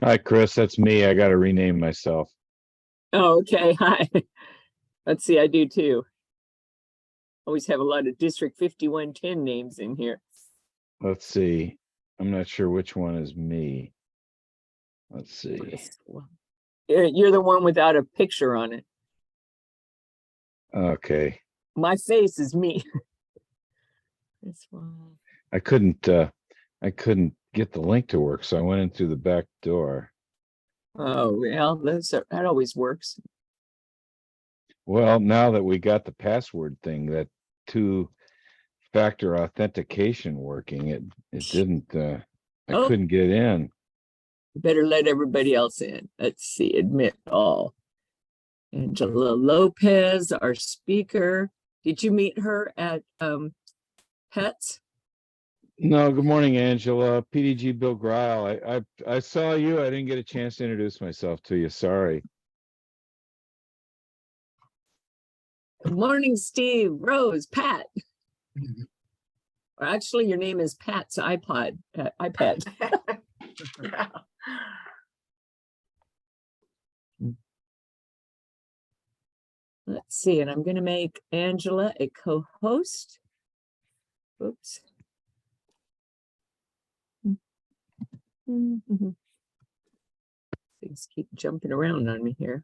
Hi, Chris. That's me. I got to rename myself. Oh, okay. Hi. Let's see. I do too. Always have a lot of District 5110 names in here. Let's see. I'm not sure which one is me. Let's see. You're the one without a picture on it. Okay. My face is me. This one. I couldn't get the link to work, so I went in through the back door. Oh, well, that always works. Well, now that we got the password thing, that two-factor authentication working, it didn't I Oh. couldn't get in. Better let everybody else in. Let's see. Admit all. Angela Lopez, our speaker. Did you meet her at Pets? No, good morning, Angela. PDG Bill Greil. I saw you. I didn't get a chance to introduce myself to you. Sorry. Good morning, Steve, Rose, Pat. Or actually, your name is Pat's iPad. Let's see, and I'm going to make Angela a co-host. Oops. Things keep jumping around on me here.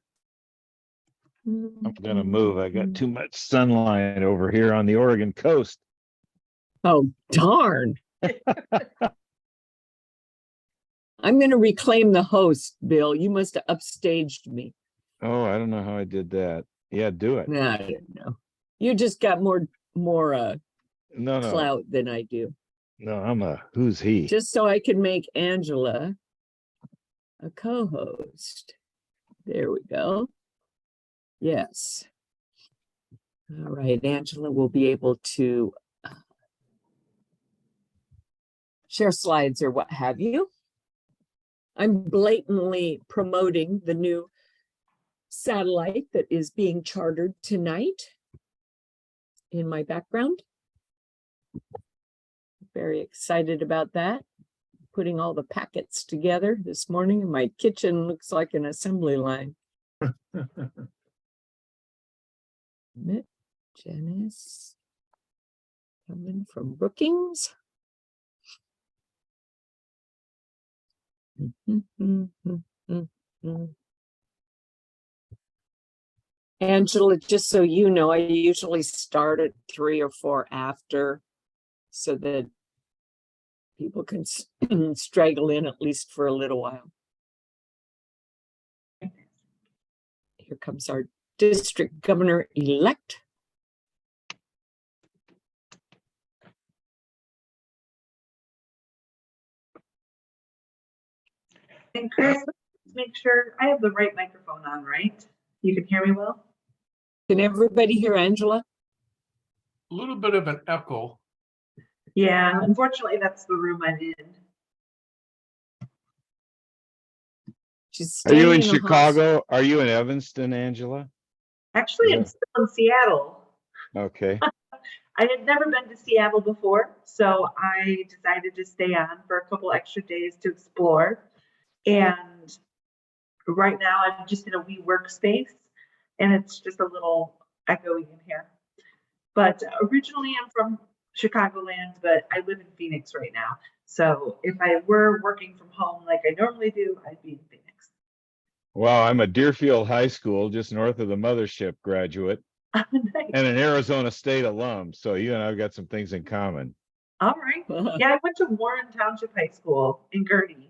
I'm gonna move. I got too much sunlight over here on the Oregon coast. Oh, darn. I'm going to reclaim the host, Bill. You must have upstaged me. Oh, I don't know how I did that. Yeah, do it. Nah, I don't know. You just got more No, clout than I do. No, I'm a who's he? Just so I can make Angela a co-host. There we go. Yes. All right, Angela will be able to share slides or what have you. I'm blatantly promoting the new satellite that is being chartered tonight in my background. Very excited about that. Putting all the packets together this morning, and my kitchen looks like an assembly line. Janice coming from Brookings. Angela, just so you know, I usually start at 3 or 4 after so that people can straggle in at least for a little while. Here comes our district governor-elect. And Chris, make sure I have the right microphone on, right? You can hear me well? Can everybody hear Angela? A little bit of an echo. Yeah, unfortunately, that's the room I'm in. Are you in Chicago? Are you in Evanston, Angela? Actually, I'm still in Seattle. Okay. I had never been to Seattle before, so I decided to stay on for a couple extra days to explore. And right now, I'm just in a wee workspace, and it's just a little echoey in here. But originally, I'm from Chicagoland, but I live in Phoenix right now. So if I were working from home like I normally do, I'd be in Phoenix. Well, I'm a Deerfield High School, just north of the mothership graduate, Nice. and an Arizona State alum. So you and I've got some things in common. All right. Yeah, I went to Warren Township High School in Gurnee.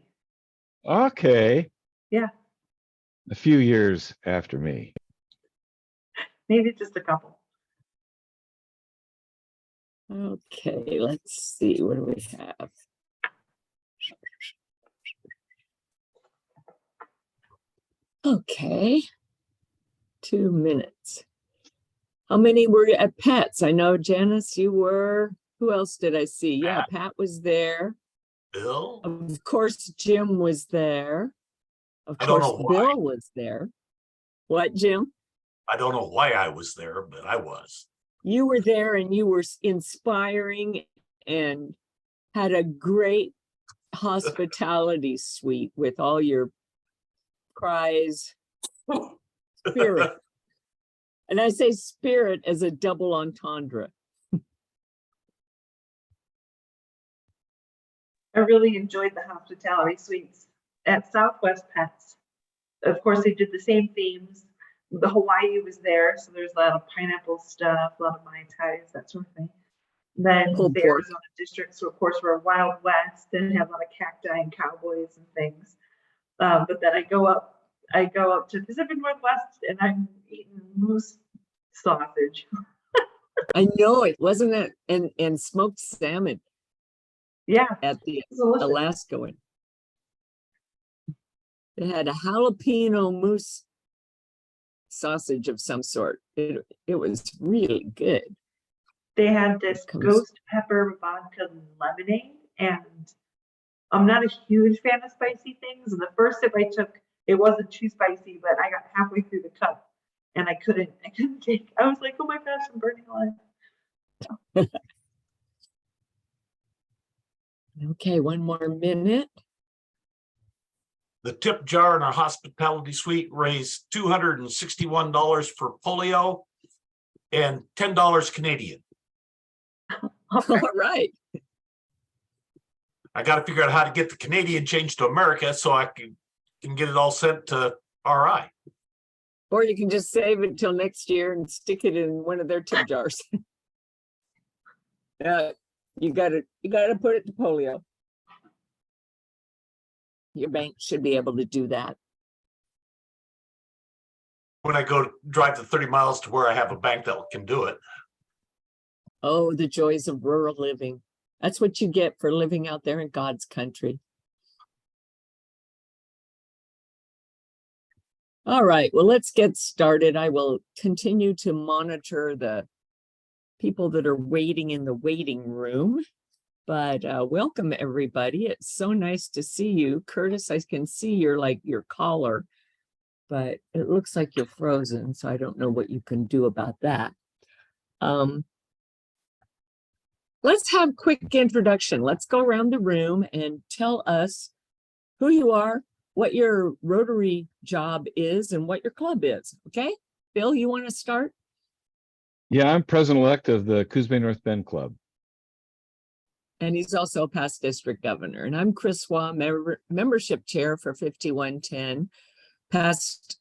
Okay. Yeah. A few years after me. Maybe just a couple. Okay, let's see. What do we have? Okay. 2 minutes. How many were at Pat's? I know, Janice, you were. Who else did I see? Yeah, Pat was there. Bill? Of course, Jim was there. Of I don't course, know why. Bill was there. What, Jim? I don't know why I was there, but I was. You were there and you were inspiring and had a great hospitality suite with all your prize spirit. And I say spirit as a double entendre. I really enjoyed the hospitality suites at Southwest Pets. Of course, they did the same themes. The Hawaii was there, so there's a lot of pineapple stuff, a lot of Mai Tais, that sort of thing. Then Pulled the pork. Arizona districts, of course, were Wild West and have a lot of cacti and cowboys and things. But then I go up to Pacific Northwest and I'm eating moose sausage. I know it, wasn't it? And smoked salmon Yeah, at the it's delicious. Alaska one. They had a jalapeno moose sausage of some sort. It was really good. They had this Comes- ghost pepper vodka lemonade, and I'm not a huge fan of spicy things. And the first sip I took, it wasn't too spicy, but I got halfway through the cup and I couldn't take. I was like, oh my gosh, I'm burning alive. Okay, one more minute. The tip jar in our hospitality suite raised $261 for polio and $10 Canadian. All right. I got to figure out how to get the Canadian changed to America so I can get it all sent to RI. Or you can just save it till next year and stick it in one of their tip jars. You gotta put it to polio. Your bank should be able to do that. When I go drive the 30 miles to where I have a bank that can do it. Oh, the joys of rural living. That's what you get for living out there in God's country. All right, well, let's get started. I will continue to monitor the people that are waiting in the waiting room. But welcome, everybody. It's so nice to see you. Curtis, I can see your collar, but it looks like you're frozen, so I don't know what you can do about that. Let's have a quick introduction. Let's go around the room and tell us who you are, what your Rotary job is, and what your club is. Okay, Bill, you want to start? Yeah, I'm president-elect of the Coos Bay North Bend Club. And he's also a past district governor. And I'm Chris Waugh, membership chair for 5110, past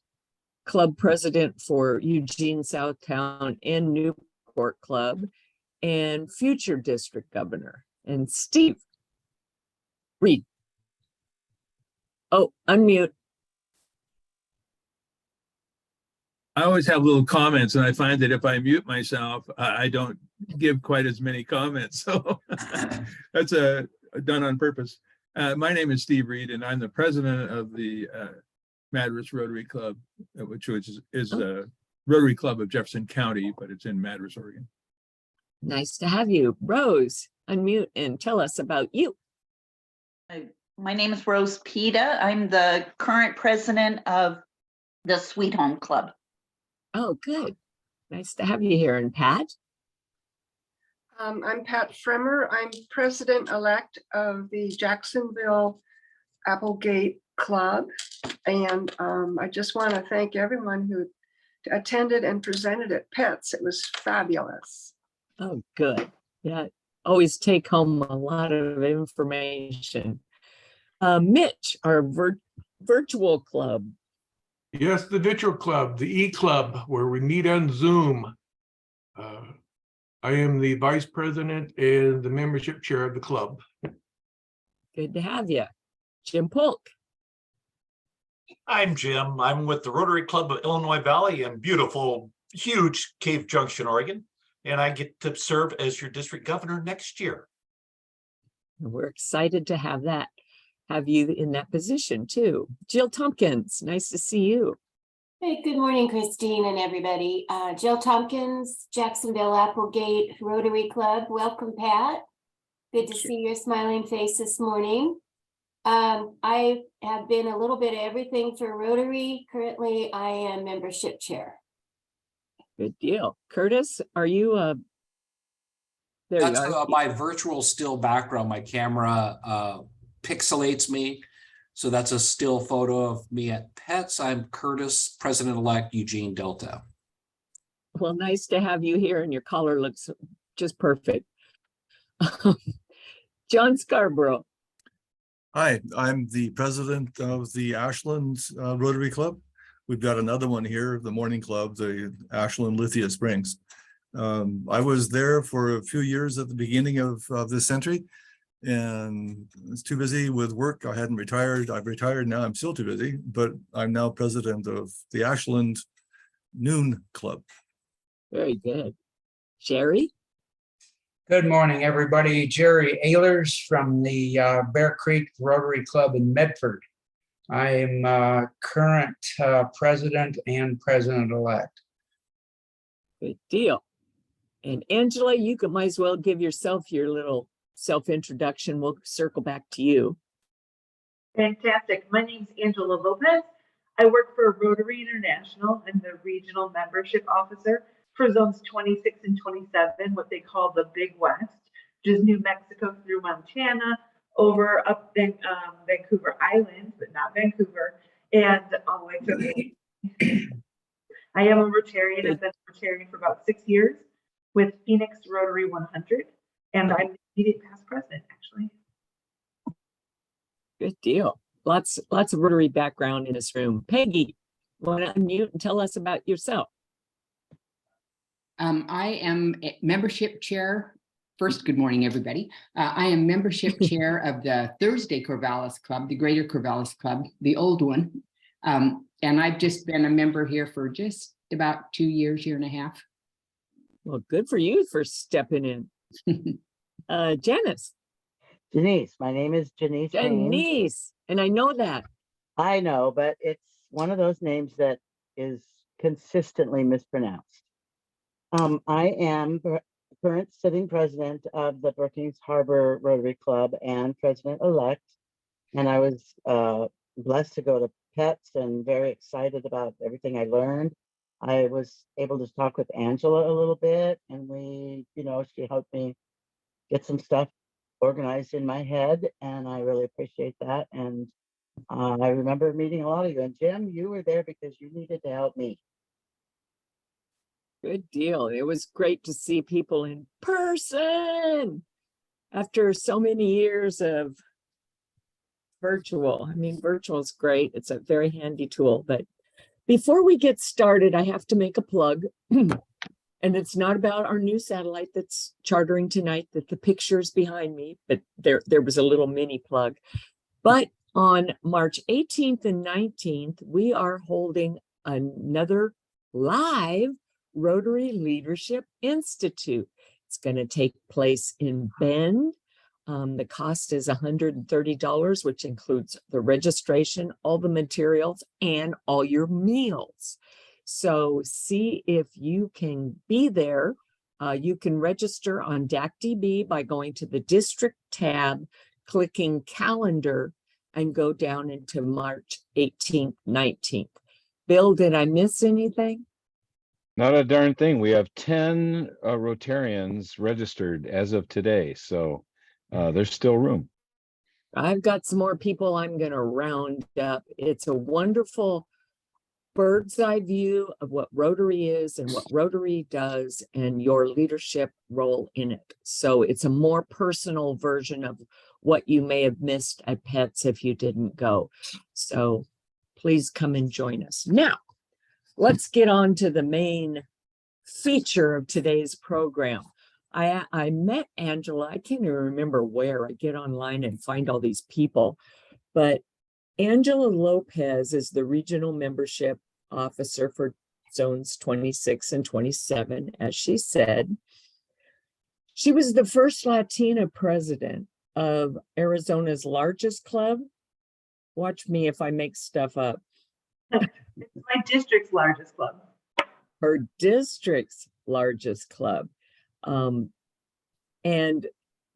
club president for Eugene Southtown and Newport Club, and future district governor. And Steve Reed. Oh, unmute. I always have little comments, and I find that if I mute myself, I don't give quite as many comments. So that's done on purpose. My name is Steve Reed, and I'm the president of the Madras Rotary Club, which is a Rotary Club of Jefferson County, but it's in Madras, Oregon. Nice to have you. Rose, unmute and tell us about you. My name is Rose Pita. I'm the current president of the Sweet Home Club. Oh, good. Nice to have you here. And Pat? I'm Pat Fremer. I'm president-elect of the Jacksonville Applegate Club. And I just want to thank everyone who attended and presented at Pets. It was fabulous. Oh, good. Yeah, always take home a lot of information. Mitch, our virtual club. Yes, the Virtual Club, the E-Club, where we meet on Zoom. I am the vice president and the membership chair of the club. Good to have you. Jim Polk. I'm Jim. I'm with the Rotary Club of Illinois Valley in beautiful, huge Cave Junction, Oregon. And I get to serve as your district governor next year. We're excited to have you in that position too. Jill Tompkins, nice to see you. Hey, good morning, Christine and everybody. Jill Tompkins, Jacksonville Applegate Rotary Club. Welcome, Pat. Good to see your smiling face this morning. I have been a little bit of everything for Rotary. Currently, I am membership chair. Good deal. Curtis, are you there? That's you are. my virtual still background. My camera pixelates me. So that's a still photo of me at Pets. I'm Curtis, President-elect Eugene Delta. Well, nice to have you here, and your collar looks just perfect. John Scarborough. Hi, I'm the president of the Ashland Rotary Club. We've got another one here, the Morning Club, the Ashland Lithia Springs. I was there for a few years at the beginning of this century, and I was too busy with work. I hadn't retired. I've retired now. I'm still too busy, but I'm now president of the Ashland Noon Club. Very good. Jerry? Good morning, everybody. Jerry Ehlers from the Bear Creek Rotary Club in Medford. I am current president and president-elect. Good deal. And Angela, you might as well give yourself your little self-introduction. We'll circle back to you. Fantastic. My name's Angela Lopez. I work for Rotary International. I'm the regional membership officer for zones 26 and 27, what they call the Big West, which is New Mexico through Montana, over up in Vancouver Island, but not Vancouver, and all the way to Maine. I am a Rotarian. I've been a Rotarian for about 6 years with Phoenix Rotary 100, and I'm the immediate past president, actually. Good deal. Lots of Rotary background in this room. Peggy, want to unmute and tell us about yourself? I am membership chair. First, good morning, everybody. I am membership chair of the Thursday Corvallis Club, the Greater Corvallis Club, the old one. And I've just been a member here for just about 2 years, year and a half. Well, good for you for stepping in. Janice. Denise, my name is Janice. Janice, and I know that. I know, but it's one of those names that is consistently mispronounced. I am current sitting president of the Brookings Harbor Rotary Club and president-elect, and I was blessed to go to Pets and very excited about everything I learned. I was able to talk with Angela a little bit, and she helped me get some stuff organized in my head, and I really appreciate that. And I remember meeting a lot of you, and Jim, you were there because you needed to help me. Good deal. It was great to see people in person after so many years of virtual. I mean, virtual is great. It's a very handy tool. But before we get started, I have to make a plug. And it's not about our new satellite that's chartering tonight, that the picture's behind me, but there was a little mini plug. But on March 18th and 19th, we are holding another live Rotary Leadership Institute. It's going to take place in Bend. The cost is $130, which includes the registration, all the materials, and all your meals. So see if you can be there. You can register on DACDB by going to the district tab, clicking calendar, and go down into March 18th, 19th. Bill, did I miss anything? Not a darn thing. We have 10 Rotarians registered as of today, so there's still room. I've got some more people I'm going to round up. It's a wonderful bird's eye view of what Rotary is and what Rotary does and your leadership role in it. So it's a more personal version of what you may have missed at Pets if you didn't go. So please come and join us. Now, let's get on to the main feature of today's program. I met Angela. I can't even remember where. I get online and find all these people, but Angela Lopez is the regional membership officer for zones 26 and 27, as she said. She was the first Latina president of Arizona's largest club. Watch me if I make stuff up. It's my district's largest club. Her district's largest club. And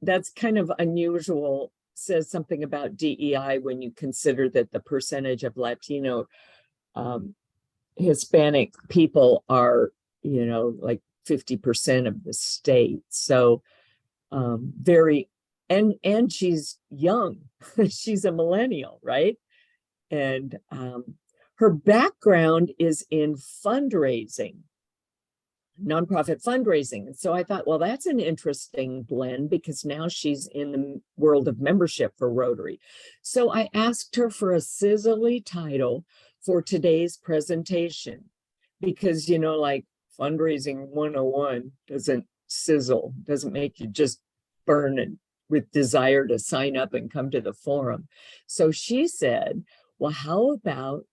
that's kind of unusual, says something about DEI when you consider that the percentage of Latino Hispanic people are, like 50% of the state. So very and she's young. She's a millennial, right? And her background is in fundraising, nonprofit fundraising. And so I thought, well, that's an interesting blend because now she's in the world of membership for Rotary. So I asked her for a sizzly title for today's presentation because, you know, like fundraising 101 doesn't sizzle, doesn't make you just burn and with desire to sign up and come to the forum. So she said, well, how about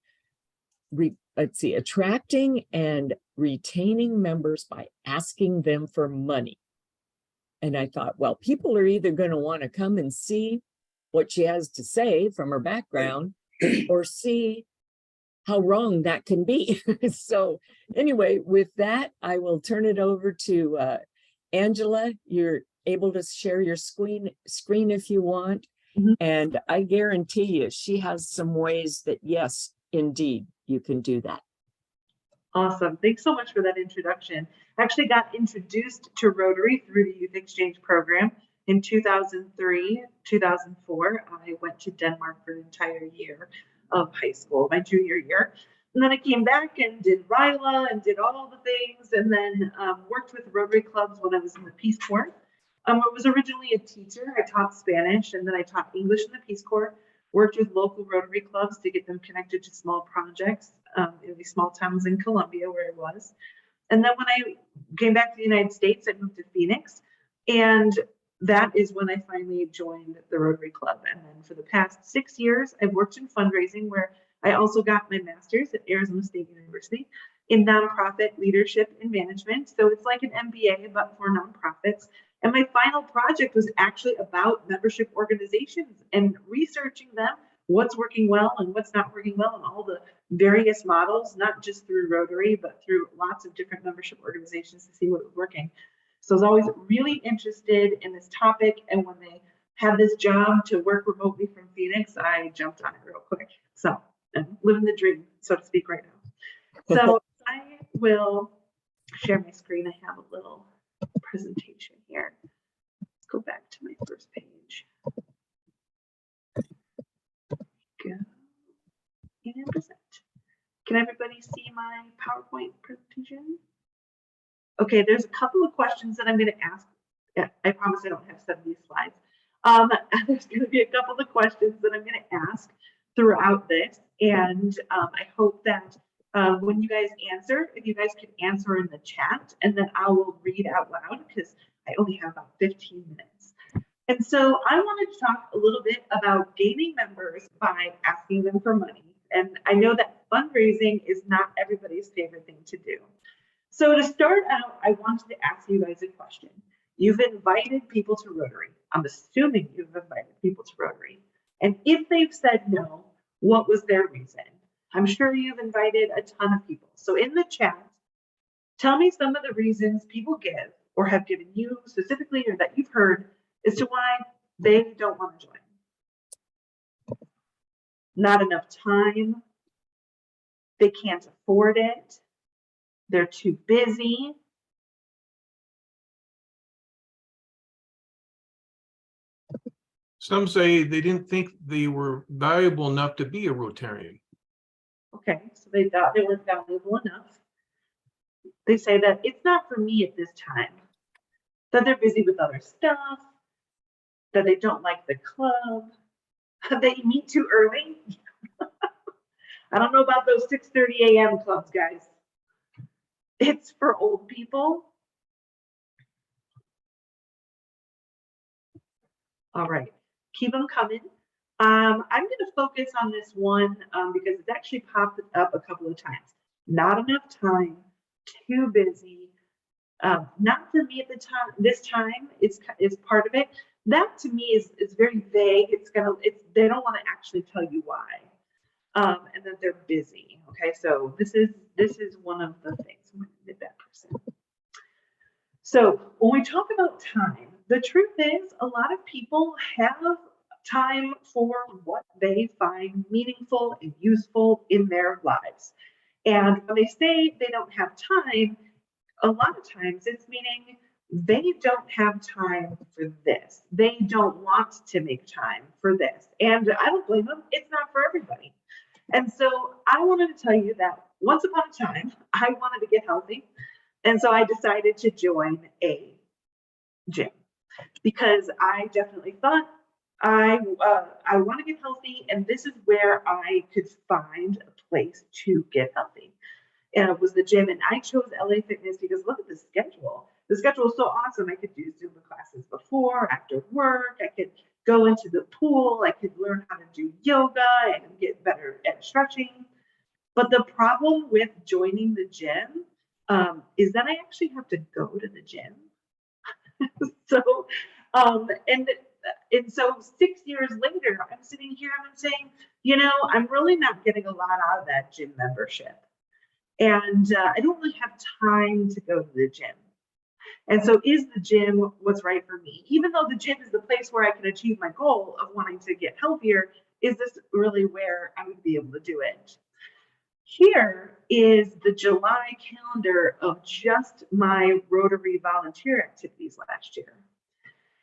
let's see, attracting and retaining members by asking them for money. And I thought, well, people are either going to want to come and see what she has to say from her background or see how wrong that can be. So anyway, with that, I will turn it over to Angela. You're able to share your screen if you want. And I guarantee you, she has some ways that, yes, indeed, you can do that. Awesome. Thanks so much for that introduction. I actually got introduced to Rotary through the Youth Exchange Program in 2003, 2004. I went to Denmark for an entire year of high school, my junior year. And then I came back and did RILA and did all the things, and then worked with Rotary clubs when I was in the Peace Corps. I was originally a teacher. I taught Spanish, and then I taught English in the Peace Corps. Worked with local Rotary clubs to get them connected to small projects in these small towns in Colombia where I was. And then when I came back to the United States, I moved to Phoenix. And that is when I finally joined the Rotary Club. And then for the past 6 years, I've worked in fundraising, where I also got my master's at Arizona State University in nonprofit leadership and management. So it's like an MBA, but for nonprofits. And my final project was actually about membership organizations and researching them, what's working well and what's not working well, and all the various models, not just through Rotary, but through lots of different membership organizations to see what was working. So I was always really interested in this topic. And when they had this job to work remotely from Phoenix, I jumped on it real quick. So I'm living the dream, so to speak, right now. So I will share my screen. I have a little presentation here. Let's go back to my first page. Go and present. Can everybody see my PowerPoint presentation? Okay, there's a couple of questions that I'm going to ask. Yeah, I promise I don't have 70 slides. There's going to be a couple of questions that I'm going to ask throughout this, and I hope that when you guys answer, if you guys could answer in the chat, and then I will read out loud because I only have about 15 minutes. And so I wanted to talk a little bit about gaining members by asking them for money. And I know that fundraising is not everybody's favorite thing to do. So to start out, I wanted to ask you guys a question. You've invited people to Rotary. I'm assuming you've invited people to Rotary. And if they've said no, what was their reason? I'm sure you've invited a ton of people. So in the chat, tell me some of the reasons people give or have given you specifically, or that you've heard, as to why they don't want to join. Not enough time. They can't afford it. They're too busy. Some say they didn't think they were valuable enough to be a Rotarian. Okay, so they thought they weren't valuable enough. They say that it's not for me at this time, that they're busy with other stuff, that they don't like the club, that you meet too early. I don't know about those 6:30 a.m. clubs, guys. It's for old people. All right, keep them coming. I'm going to focus on this one because it's actually popped up a couple of times. Not enough time, too busy, not for me at the time. This time is part of it. That to me is very vague. They don't want to actually tell you why, and that they're busy. Okay, so this is one of the things. I'm going to that person. So when we talk about time, the truth is a lot of people have time for what they find meaningful and useful in their lives. And when they say they don't have time, a lot of times it's meaning they don't have time for this. They don't want to make time for this. And I don't blame them. It's not for everybody. And so I wanted to tell you that once upon a time, I wanted to get healthy. And so I decided to join a gym because I definitely thought I want to get healthy, and this is where I could find a place to get healthy. And it was the gym, and I chose LA Fitness because look at the schedule. The schedule is so awesome. I could do Zumba classes before, after work. I could go into the pool. I could learn how to do yoga and get better at stretching. But the problem with joining the gym is that I actually have to go to the gym. So, and so 6 years later, I'm sitting here and I'm saying, you know, I'm really not getting a lot out of that gym membership. And I don't really have time to go to the gym. And so is the gym what's right for me? Even though the gym is the place where I can achieve my goal of wanting to get healthier, is this really where I would be able to do it? Here is the July calendar of just my Rotary volunteer activities last year.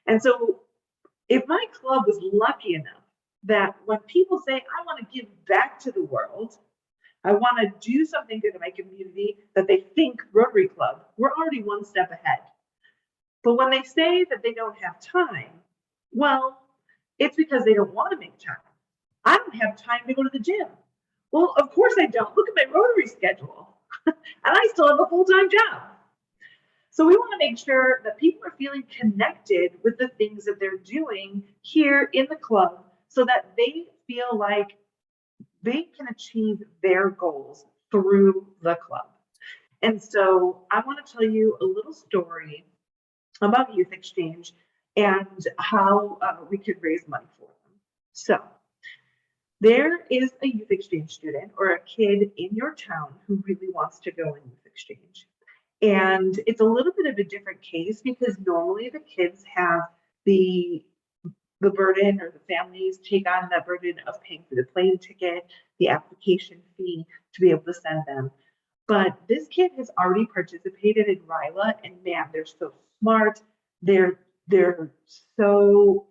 And so if my club was lucky enough that when people say, I want to give back to the world, I want to do something good in my community, that they think Rotary Club, we're already one step ahead. But when they say that they don't have time, well, it's because they don't want to make time. I don't have time to go to the gym. Well, of course I don't. Look at my Rotary schedule. And I still have a full-time job. So we want to make sure that people are feeling connected with the things that they're doing here in the club so that they feel like they can achieve their goals through the club. And so I want to tell you a little story about Youth Exchange and how we could raise money for them. So there is a Youth Exchange student or a kid in your town who really wants to go in Youth Exchange. And it's a little bit of a different case because normally the kids have the burden, or the families take on that burden of paying for the plane ticket, the application fee to be able to send them. But this kid has already participated in RILA, and man, they're so smart. They're so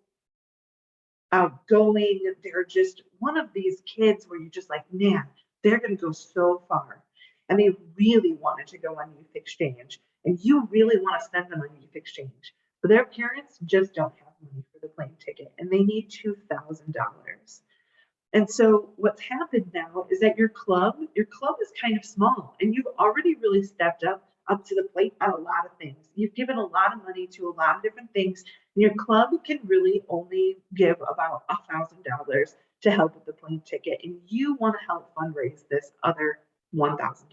outgoing. They're just one of these kids where you're just like, man, they're going to go so far. And they really wanted to go on Youth Exchange, and you really want to send them on Youth Exchange, but their parents just don't have money for the plane ticket, and they need $2,000. And so what's happened now is that your club is kind of small, and you've already really stepped up to the plate on a lot of things. You've given a lot of money to a lot of different things, and your club can really only give about $1,000 to help with the plane ticket, and you want to help fundraise this other $1,000.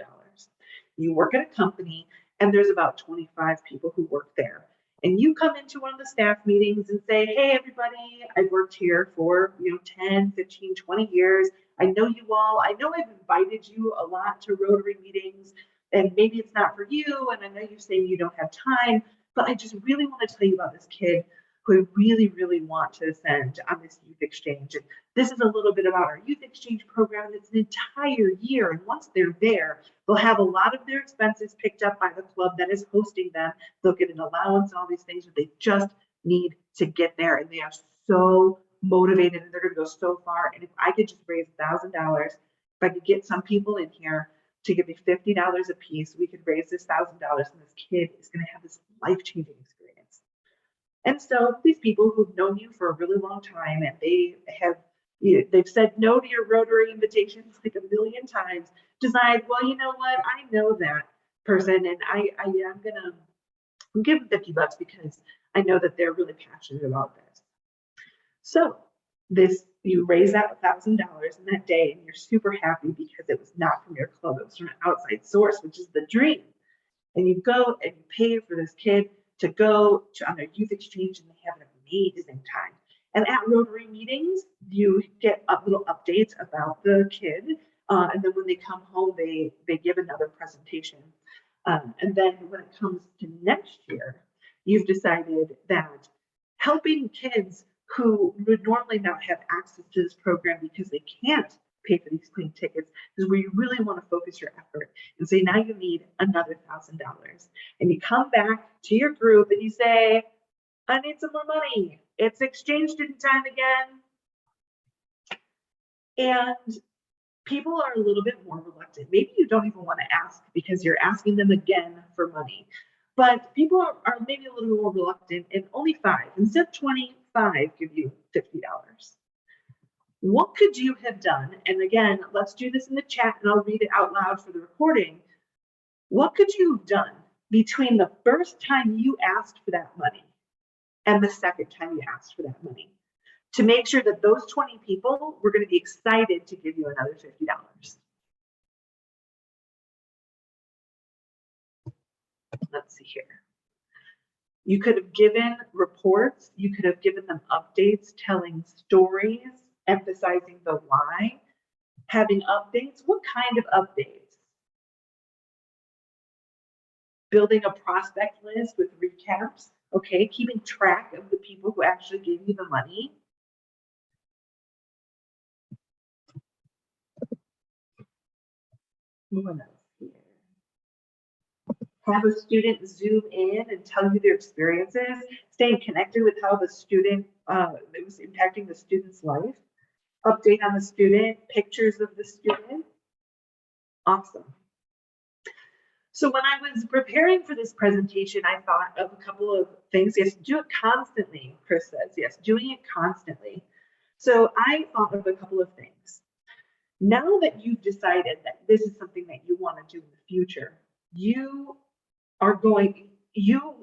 You work at a company, and there's about 25 people who work there. And you come into one of the staff meetings and say, hey, everybody, I've worked here for 10, 15, 20 years. I know you all. I know I've invited you a lot to Rotary meetings, and maybe it's not for you, and I know you're saying you don't have time, but I just really want to tell you about this kid who I really, really want to send on this Youth Exchange. And this is a little bit about our Youth Exchange program. It's an entire year, and once they're there, they'll have a lot of their expenses picked up by the club that is hosting them. They'll get an allowance and all these things, but they just need to get there, and they are so motivated, and they're going to go so far. And if I could just raise $1,000, if I could get some people in here to give me $50 a piece, we could raise this $1,000, and this kid is going to have this life-changing experience. And so these people who've known you for a really long time, and they've said no to your Rotary invitations like a million times, decide, well, you know what, I know that person, and I'm gonna give them $50 because I know that they're really passionate about this. So you raise that $1,000 in that day, and you're super happy because it was not from your club, it was from an outside source, which is the dream. And you go and you pay for this kid to go on their Youth Exchange, and they have an amazing time. And at Rotary meetings, you get little updates about the kid. And then when they come home, they give another presentation. And then when it comes to next year, you've decided that helping kids who would normally not have access to this program because they can't pay for these plane tickets is where you really want to focus your effort and say, now you need another $1,000. And you come back to your group and you say, I need some more money. It's exchange student time again. And people are a little bit more reluctant. Maybe you don't even want to ask because you're asking them again for money. But people are maybe a little bit more reluctant, and only 5, instead of 25, give you $50. What could you have done? And again, let's do this in the chat and I'll read it out loud for the recording. What could you have done between the first time you asked for that money and the second time you asked for that money to make sure that those 20 people were going to be excited to give you another $50? Let's see here. You could have given reports, you could have given them updates, telling stories, emphasizing the why, having updates. What kind of updates? Building a prospect list with recaps, okay, keeping track of the people who actually gave you the money. What else here? Have a student zoom in and tell you their experiences, staying connected with how the student, it was impacting the student's life. Update on the student, pictures of the student. Awesome. So when I was preparing for this presentation, I thought of a couple of things. Yes, do it constantly, Chris says. Yes, doing it constantly. So I thought of a couple of things. Now that you've decided that this is something that you want to do in the future, you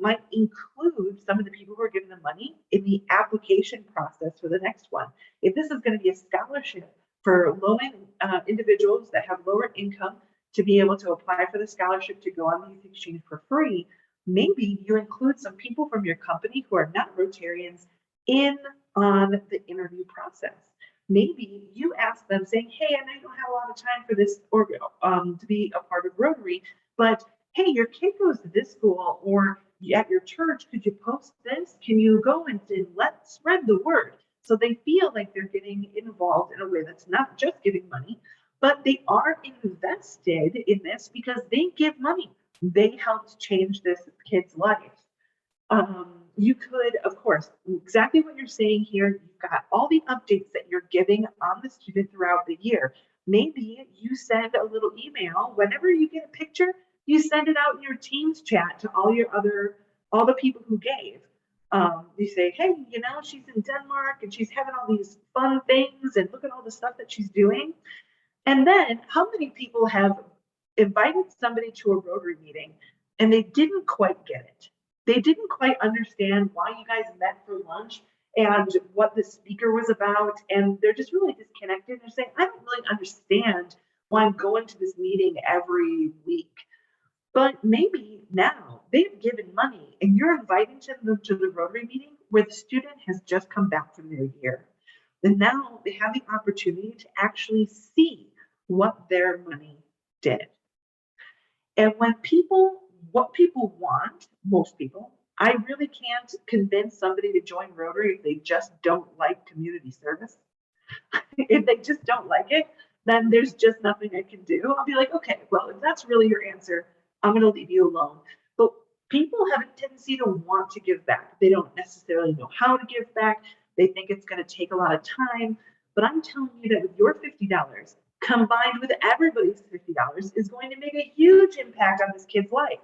might include some of the people who are giving the money in the application process for the next one. If this is going to be a scholarship for low-income individuals that have lower income to be able to apply for the scholarship to go on the youth exchange for free, maybe you include some people from your company who are not Rotarians in on the interview process. Maybe you ask them saying, hey, I know you don't have a lot of time for this or to be a part of Rotary, but hey, your kid goes to this school, or at your church, could you post this? Can you go and let's spread the word? So they feel like they're getting involved in a way that's not just giving money, but they are invested in this because they give money. They helped change this kid's life. You could, of course, exactly what you're saying here, you've got all the updates that you're giving on the student throughout the year. Maybe you send a little email whenever you get a picture, you send it out in your Teams chat to all the people who gave. You say, hey, you know, she's in Denmark and she's having all these fun things and look at all the stuff that she's doing. And then how many people have invited somebody to a Rotary meeting and they didn't quite get it? They didn't quite understand why you guys met for lunch and what the speaker was about. And they're just really disconnected. They're saying, I don't really understand why I'm going to this meeting every week. But maybe now they've given money and you're inviting them to the Rotary meeting where the student has just come back from their year. And now they have the opportunity to actually see what their money did. And when what people want, most people, I really can't convince somebody to join Rotary if they just don't like community service. If they just don't like it, then there's just nothing I can do. I'll be like, okay, well, if that's really your answer, I'm going to leave you alone. But people have a tendency to want to give back. They don't necessarily know how to give back. They think it's going to take a lot of time. But I'm telling you that with your $50 combined with everybody's $50 is going to make a huge impact on this kid's life.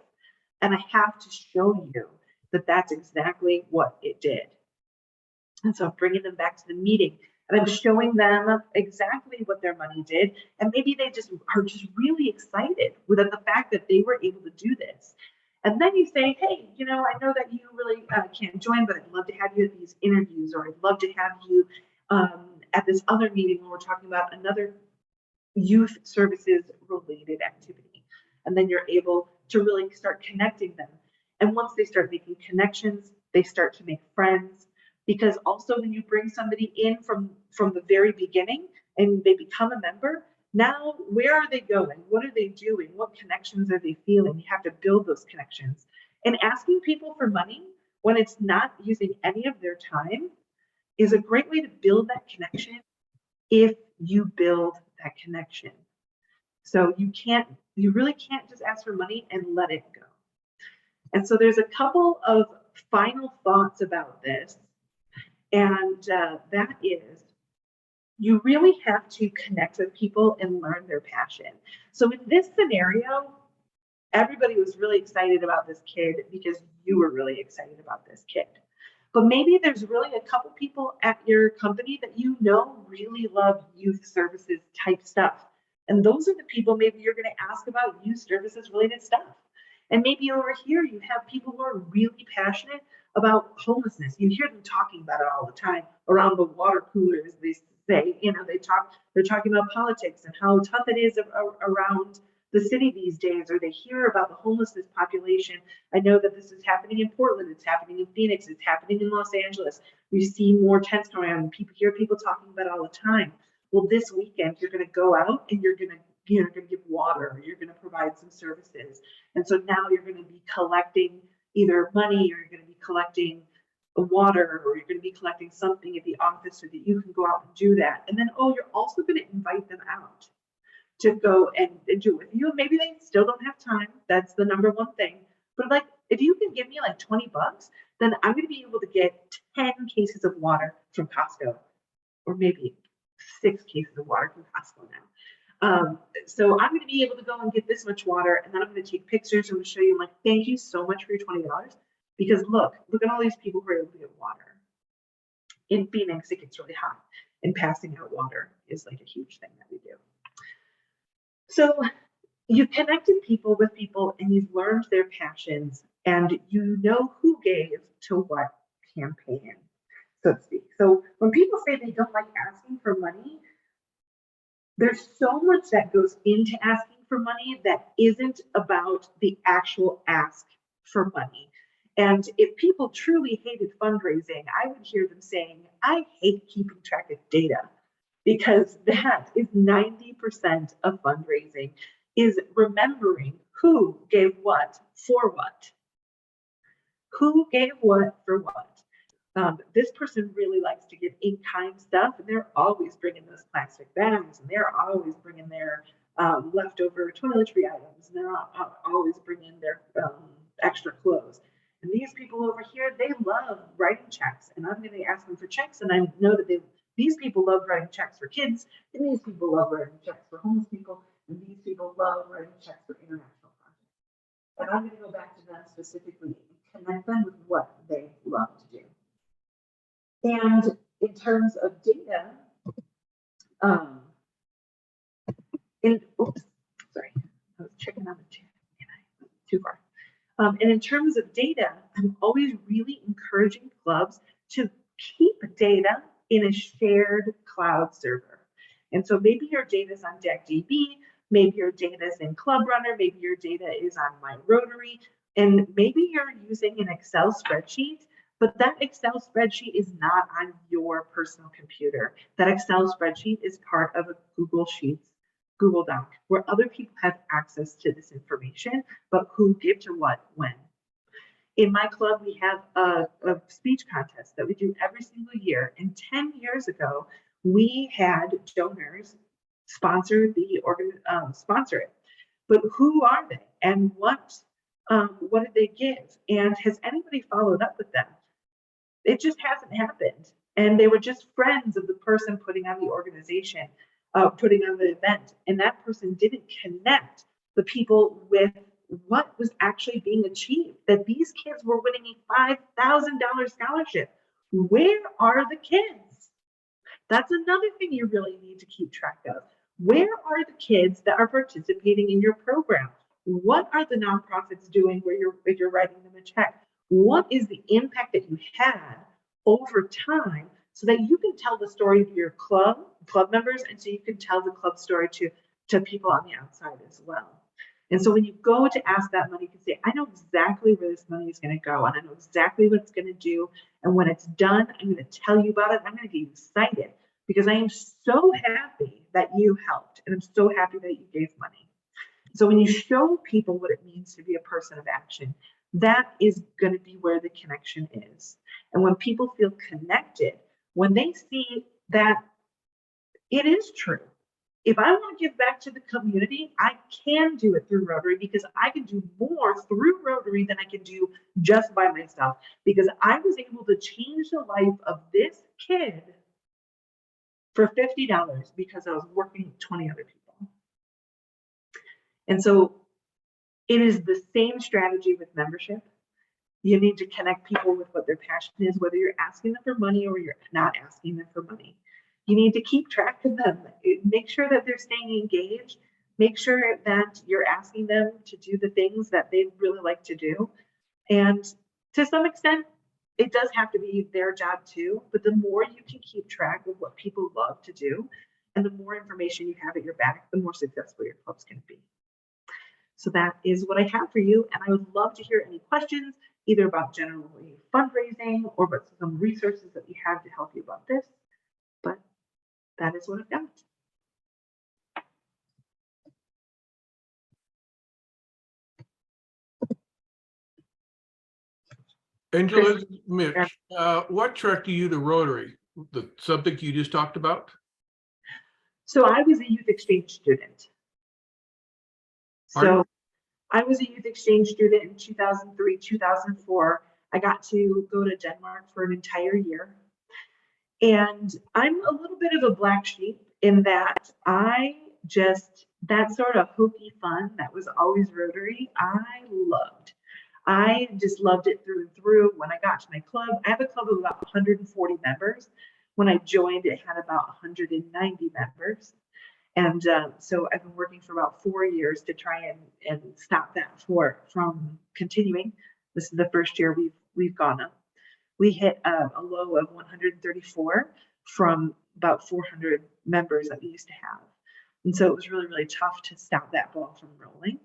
And I have to show you that that's exactly what it did. And so I'm bringing them back to the meeting and I'm showing them exactly what their money did. And maybe they just are just really excited with the fact that they were able to do this. And then you say, hey, you know, I know that you really can't join, but I'd love to have you at these interviews, or I'd love to have you at this other meeting where we're talking about another youth services related activity. And then you're able to really start connecting them. And once they start making connections, they start to make friends. Because also when you bring somebody in from the very beginning and they become a member, now where are they going? What are they doing? What connections are they feeling? You have to build those connections. And asking people for money when it's not using any of their time is a great way to build that connection if you build that connection. So you really can't just ask for money and let it go. And so there's a couple of final thoughts about this. And that is, you really have to connect with people and learn their passion. So in this scenario, everybody was really excited about this kid because you were really excited about this kid. But maybe there's really a couple people at your company that you know really love youth services type stuff. And those are the people maybe you're going to ask about youth services related stuff. And maybe over here you have people who are really passionate about homelessness. You hear them talking about it all the time around the water coolers. They say, they're talking about politics and how tough it is around the city these days, or they hear about the homelessness population. I know that this is happening in Portland, it's happening in Phoenix, it's happening in Los Angeles. We see more tents coming around, and people hear people talking about it all the time. Well, this weekend you're going to go out and you're going to give water, you're going to provide some services. And so now you're going to be collecting either money, or you're going to be collecting water, or you're going to be collecting something at the office so that you can go out and do that. And then, you're also going to invite them out to go and do it with you. Maybe they still don't have time. That's the number one thing. But like, if you can give me like $20, then I'm going to be able to get 10 cases of water from Costco, or maybe 6 cases of water from Costco now. So I'm going to be able to go and get this much water, and then I'm going to take pictures and show you. I'm like, thank you so much for your $20, because look at all these people who are able to get water. In Phoenix, it gets really hot, and passing out water is like a huge thing that we do. So you've connected people with people, and you've learned their passions, and you know who gave to what campaign, so to speak. So when people say they don't like asking for money, there's so much that goes into asking for money that isn't about the actual ask for money. And if people truly hated fundraising, I would hear them saying, I hate keeping track of data. Because that is 90% of fundraising, is remembering who gave what for what. Who gave what for what. This person really likes to give in-kind stuff, and they're always bringing those plastic bags, and they're always bringing their leftover toiletry items, and they're always bringing their extra clothes. And these people over here, they love writing checks, and I'm going to ask them for checks, and I know that these people love writing checks for kids, and these people love writing checks for homeless people, and these people love writing checks for international projects. And I'm going to go back to them specifically and connect them with what they love to do. And in terms of data, sorry, I was checking on the chat, too far. And in terms of data, I'm always really encouraging clubs to keep data in a shared cloud server. And so maybe your data is on DeckDB, maybe your data is in Club Runner, maybe your data is on My Rotary, and maybe you're using an Excel spreadsheet, but that Excel spreadsheet is not on your personal computer. That Excel spreadsheet is part of a Google Doc, where other people have access to this information, but who give to what, when. In my club, we have a speech contest that we do every single year. And 10 years ago, we had donors sponsor it. But who are they, and what did they give? And has anybody followed up with them? It just hasn't happened. And they were just friends of the person putting on the organization, putting on the event. And that person didn't connect the people with what was actually being achieved, that these kids were winning a $5,000 scholarship. Where are the kids? That's another thing you really need to keep track of. Where are the kids that are participating in your program? What are the nonprofits doing where you're writing them a check? What is the impact that you had over time, so that you can tell the story to your club members, and so you can tell the club story to people on the outside as well. And so when you go to ask that money, you can say, I know exactly where this money is going to go, and I know exactly what it's going to do. And when it's done, I'm going to tell you about it. I'm going to get you excited because I am so happy that you helped, and I'm so happy that you gave money. So when you show people what it means to be a person of action, that is going to be where the connection is. And when people feel connected, when they see that it is true, if I want to give back to the community, I can do it through Rotary because I can do more through Rotary than I can do just by myself. Because I was able to change the life of this kid for $50 because I was working with 20 other people. And so it is the same strategy with membership. You need to connect people with what their passion is, whether you're asking them for money or you're not asking them for money. You need to keep track of them. Make sure that they're staying engaged. Make sure that you're asking them to do the things that they really like to do. And to some extent, it does have to be their job too, but the more you can keep track of what people love to do and the more information you have at your back, the more successful your clubs can be. So that is what I have for you. And I would love to hear any questions, either about generally fundraising or about some resources that we have to help you about this. But that is what I've got. Angela, Mitch, what attracted you to Rotary? The subject you just talked about? So I was a youth exchange student. Pardon? So I was a youth exchange student in 2003, 2004. I got to go to Denmark for an entire year. And I'm a little bit of a black sheep in that that sort of hokey fun that was always Rotary, I loved. I just loved it through and through. When I got to my club, I have a club of about 140 members. When I joined, it had about 190 members. And so I've been working for about 4 years to try and stop that from continuing. This is the first year we've gone up. We hit a low of 134 from about 400 members that we used to have. And so it was really, really tough to stop that ball from rolling.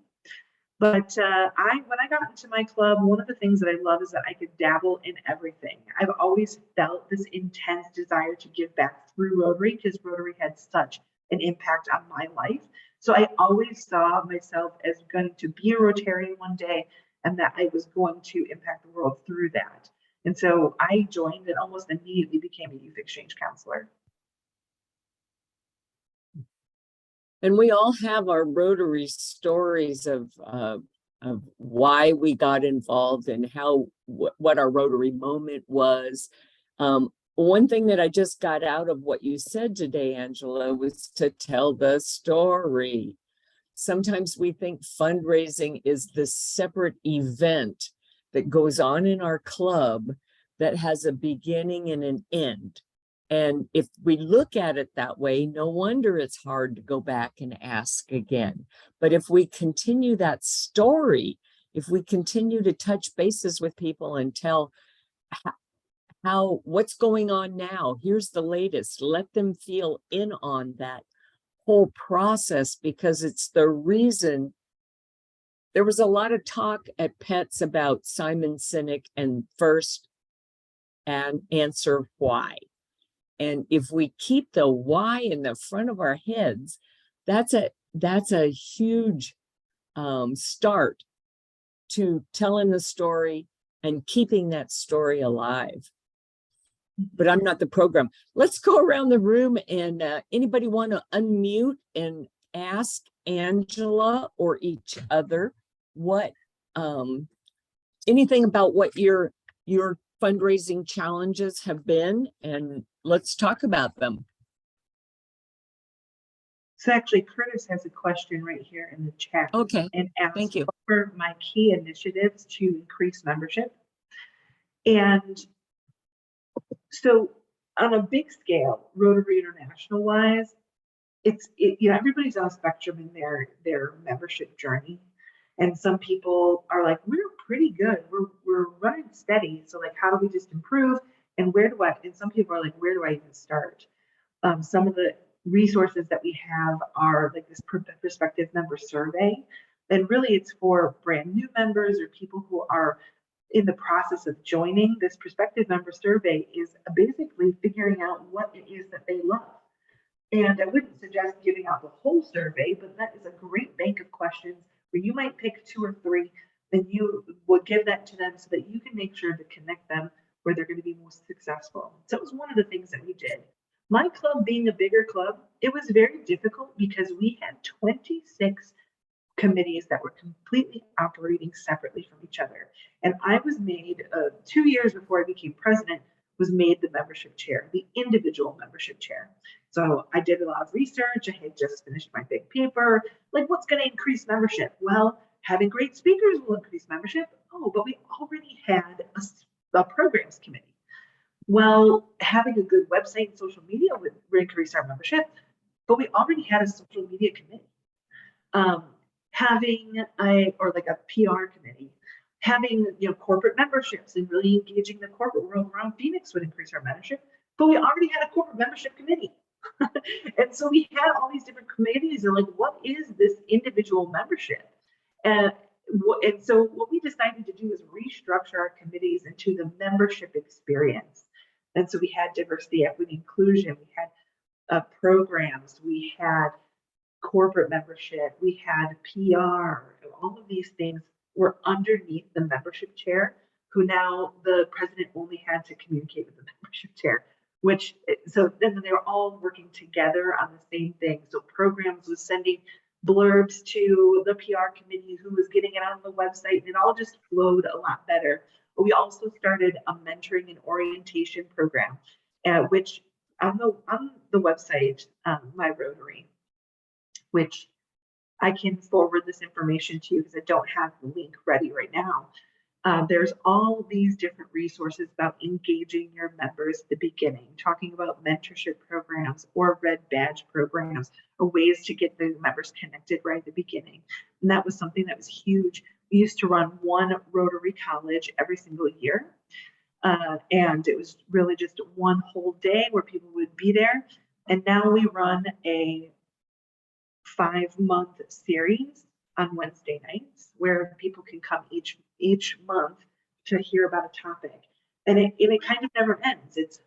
But when I got into my club, one of the things that I love is that I could dabble in everything. I've always felt this intense desire to give back through Rotary because Rotary had such an impact on my life. So I always saw myself as going to be a Rotarian one day and that I was going to impact the world through that. And so I joined and almost immediately became a youth exchange counselor. And we all have our Rotary stories of why we got involved and what our Rotary moment was. One thing that I just got out of what you said today, Angela, was to tell the story. Sometimes we think fundraising is this separate event that goes on in our club that has a beginning and an end. And if we look at it that way, no wonder it's hard to go back and ask again. But if we continue that story, if we continue to touch bases with people and tell what's going on now, here's the latest, let them feel in on that whole process, because it's the reason. There was a lot of talk at PETS about Simon Sinek and first and answer why. And if we keep the why in the front of our heads, that's a huge start to telling the story and keeping that story alive. But I'm not the program. Let's go around the room and anybody want to unmute and ask Angela or each other what anything about what your fundraising challenges have been, and let's talk about them. So actually, Curtis has a question right here in the chat. Okay, and asks, thank you. what are my key initiatives to increase membership? And so on a big scale, Rotary International wise, everybody's on a spectrum in their membership journey. And some people are like, we're pretty good. We're running steady. So like, how do we just improve? And and some people are like, where do I even start? Some of the resources that we have are like this prospective member survey. And really it's for brand new members or people who are in the process of joining. This prospective member survey is basically figuring out what it is that they love. And I wouldn't suggest giving out the whole survey, but that is a great bank of questions where you might pick 2 or 3, and you would give that to them so that you can make sure to connect them where they're going to be most successful. So it was one of the things that we did. My club being a bigger club, it was very difficult because we had 26 committees that were completely operating separately from each other. And I was made 2 years before I became president, was made the membership chair, the individual membership chair. So I did a lot of research. I had just finished my big paper. Like, what's going to increase membership? Well, having great speakers will increase membership. Oh, but we already had a programs committee. Well, having a good website and social media would increase our membership, but we already had a social media committee. Having a PR committee, having corporate memberships and really engaging the corporate world around Phoenix would increase our membership, but we already had a corporate membership committee. And so we had all these different committees, and like, what is this individual membership? And so what we decided to do is restructure our committees into the membership experience. And so we had diversity, equity, inclusion, we had programs, we had corporate membership, we had PR, all of these things were underneath the membership chair, who now the president only had to communicate with the membership chair, which, so then they were all working together on the same thing. So programs was sending blurbs to the PR committee, who was getting it on the website, and it all just flowed a lot better. But we also started a mentoring and orientation program, which on the website, my Rotary, which I can forward this information to you because I don't have the link ready right now. There's all these different resources about engaging your members at the beginning, talking about mentorship programs or red badge programs, or ways to get the members connected right at the beginning. And that was something that was huge. We used to run one Rotary College every single year. And it was really just one whole day where people would be there. And now we run a 5-month series on Wednesday nights where people can come each month to hear about a topic. And it kind of never ends. It's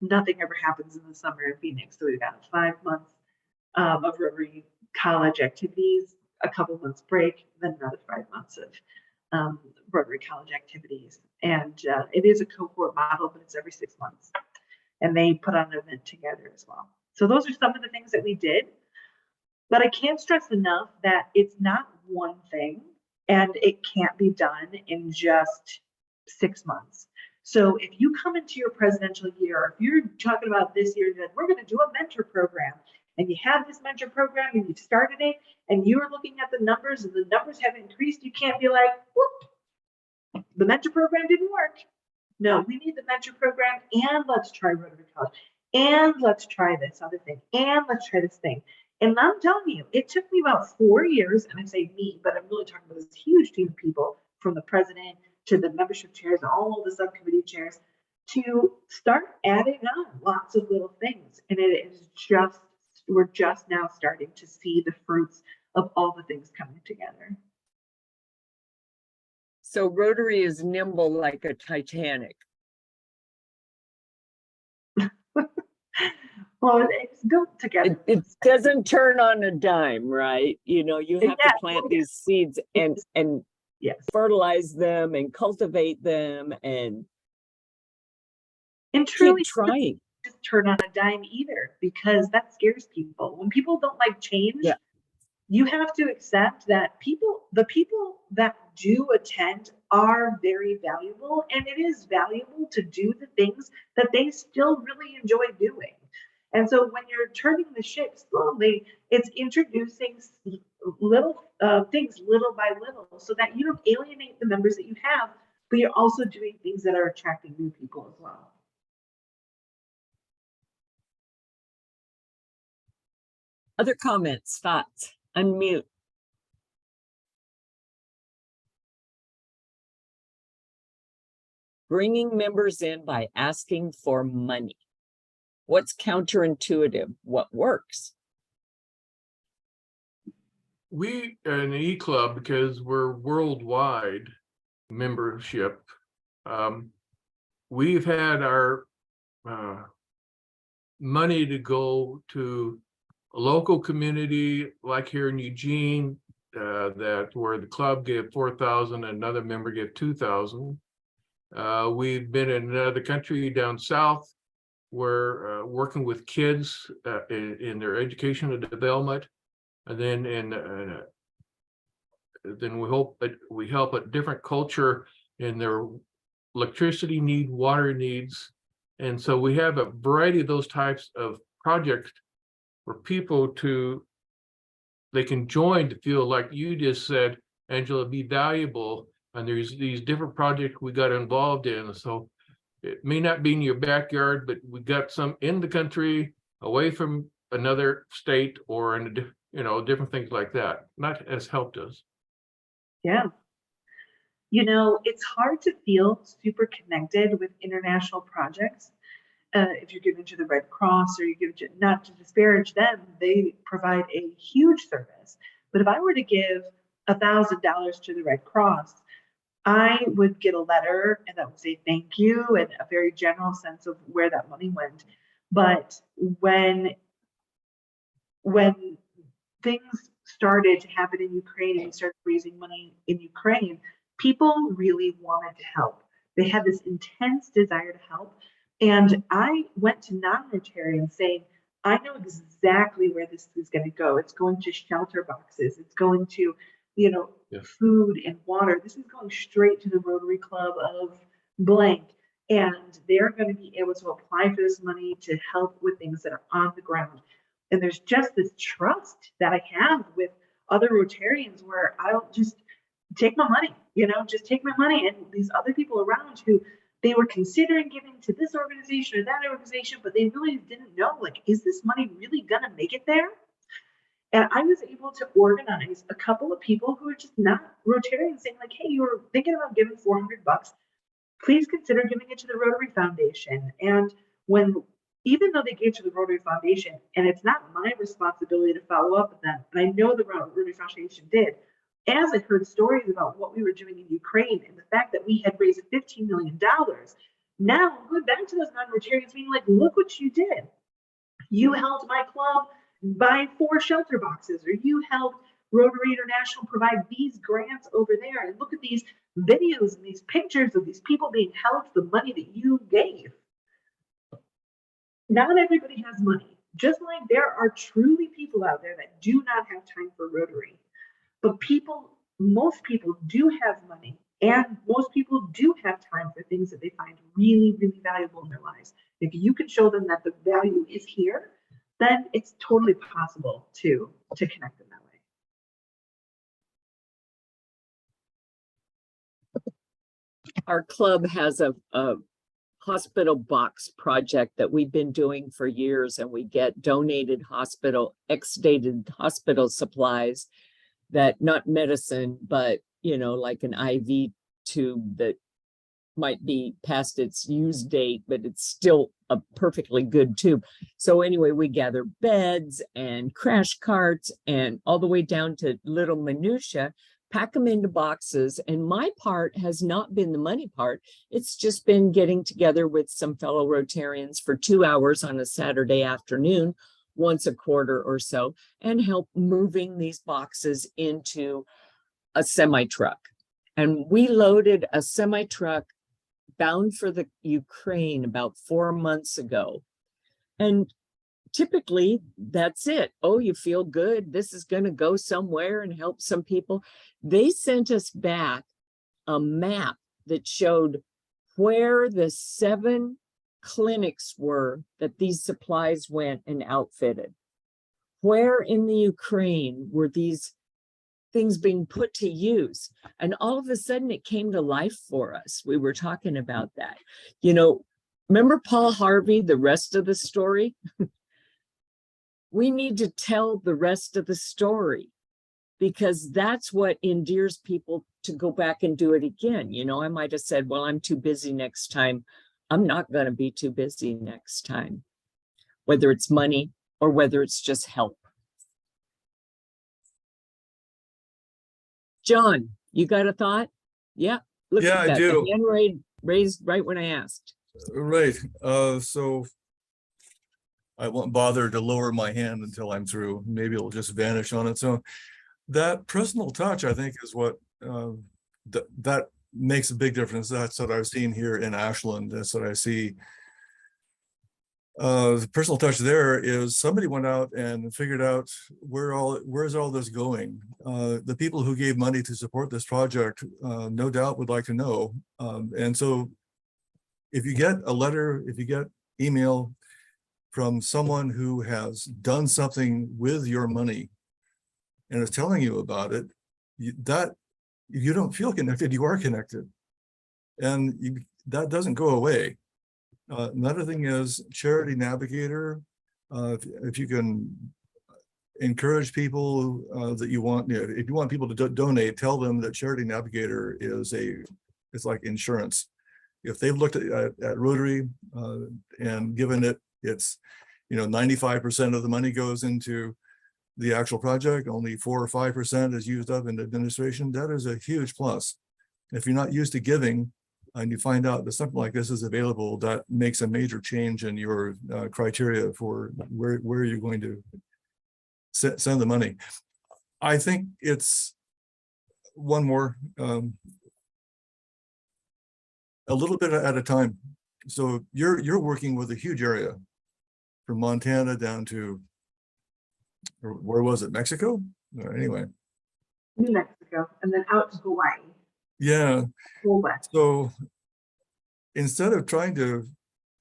nothing ever happens in the summer in Phoenix. So we've got 5 months of Rotary College activities, a couple months break, then another 5 months of Rotary College activities. And it is a cohort model, but it's every 6 months. And they put on an event together as well. So those are some of the things that we did. But I can't stress enough that it's not one thing, and it can't be done in just 6 months. So if you come into your presidential year, if you're talking about this year, that we're going to do a mentor program, and you have this mentor program and you've started it, and you're looking at the numbers and the numbers have increased, you can't be like, whoop, the mentor program didn't work. No, we need the mentor program, and let's try Rotary College, and let's try this other thing, and let's try this thing. And I'm telling you, it took me about 4 years, and I say me, but I'm really talking about this huge team of people, from the president to the membership chairs and all of the subcommittee chairs, to start adding on lots of little things. And it is just, we're just now starting to see the fruits of all the things coming together. So Rotary is nimble like a Titanic. Well, it's built together. It doesn't turn on a dime, right? You know, you have to plant these seeds and yes, fertilize them and cultivate them and truly keep trying. Just turn on a dime either, because that scares people. When people don't like change, you have to accept that the people that do attend are very valuable, and it is valuable to do the things that they still really enjoy doing. And so when you're turning the ship slowly, it's introducing little things little by little, so that you don't alienate the members that you have, but you're also doing things that are attracting new people as well. Other comments, thoughts? Unmute. Bringing members in by asking for money. What's counterintuitive? What works? We an E-Club, because we're worldwide membership, we've had our money to go to a local community like here in Eugene, that where the club gave 4,000, another member gave 2,000. We've been in another country down south we're working with kids in their education and development. And then then we help a different culture in their electricity need, water needs. And so we have a variety of those types of projects for people they can join to feel like you just said, Angela, be valuable. And there's these different projects we got involved in. So it may not be in your backyard, but we got some in the country, away from another state, or in different things like that. That has helped us. Yeah. It's hard to feel super connected with international projects. If you're giving to the Red Cross, or you give to, not to disparage them, they provide a huge service. But if I were to give $1,000 to the Red Cross, I would get a letter and that would say thank you and a very general sense of where that money went. But when things started to happen in Ukraine and we started raising money in Ukraine, people really wanted to help. They had this intense desire to help. And I went to non-Rotarians saying, I know exactly where this is going to go. It's going to shelter boxes. It's going to, food and water. This is going straight to the Rotary Club of blank. And they're going to be able to apply for this money to help with things that are on the ground. And there's just this trust that I have with other Rotarians where I don't just take my money, just take my money. And these other people around who they were considering giving to this organization or that organization, but they really didn't know, is this money really going to make it there? And I was able to organize a couple of people who are just not Rotarians saying hey, you were thinking about giving $400. Please consider giving it to the Rotary Foundation. And even though they gave to the Rotary Foundation, and it's not my responsibility to follow up with them, and I know the Rotary Foundation did, as I heard stories about what we were doing in Ukraine and the fact that we had raised $15 million, now I'm going back to those non-Rotarians being look what you did. You helped my club buy 4 shelter boxes, or you helped Rotary International provide these grants over there. And look at these videos and these pictures of these people being helped, the money that you gave. Not everybody has money, just like there are truly people out there that do not have time for Rotary. But most people do have money, and most people do have time for things that they find really, really valuable in their lives. If you can show them that the value is here, then it's totally possible to connect them that way. Our club has a hospital box project that we've been doing for years, and we get donated ex-dated hospital supplies that, not medicine, but like an IV tube that might be past its use date, but it's still a perfectly good tube. So anyway, we gather beds and crash carts and all the way down to little minutia, pack them into boxes. And my part has not been the money part. It's just been getting together with some fellow Rotarians for 2 hours on a Saturday afternoon, once a quarter or so, and help moving these boxes into a semi-truck. And we loaded a semi-truck bound for the Ukraine about 4 months ago. And typically that's it. Oh, you feel good. This is going to go somewhere and help some people. They sent us back a map that showed where the 7 clinics were that these supplies went and outfitted. Where in the Ukraine were these things being put to use? And all of a sudden it came to life for us. We were talking about that. Remember Paul Harvey, the rest of the story? We need to tell the rest of the story, because that's what endears people to go back and do it again. I might have said, well, I'm too busy next time. I'm not going to be too busy next time, whether it's money or whether it's just help. John, you got a thought? Yeah. Look Yeah, at that. I do. The hand raised right when I asked. Right. So I won't bother to lower my hand until I'm through. Maybe it'll just vanish on its own. That personal touch, I think, is what that makes a big difference. That's what I've seen here in Ashland. That's what I see The personal touch there is somebody went out and figured out where's all this going. The people who gave money to support this project, no doubt would like to know. And so if you get a letter, if you get email from someone who has done something with your money and is telling you about it, you don't feel connected, you are connected. And that doesn't go away. Another thing is Charity Navigator. If you can encourage people that you want, if you want people to donate, tell them that Charity Navigator is it's like insurance. If they've looked at Rotary and given it's 95% of the money goes into the actual project, only 4 or 5% is used up in administration, that is a huge plus. If you're not used to giving, and you find out that something like this is available, that makes a major change in your criteria for where you're going to send the money. I think it's one more, a little bit at a time. So you're working with a huge area from Montana down to, where was it, Mexico? Anyway. New Mexico, and then out to Hawaii. Yeah. Full west. So instead of trying to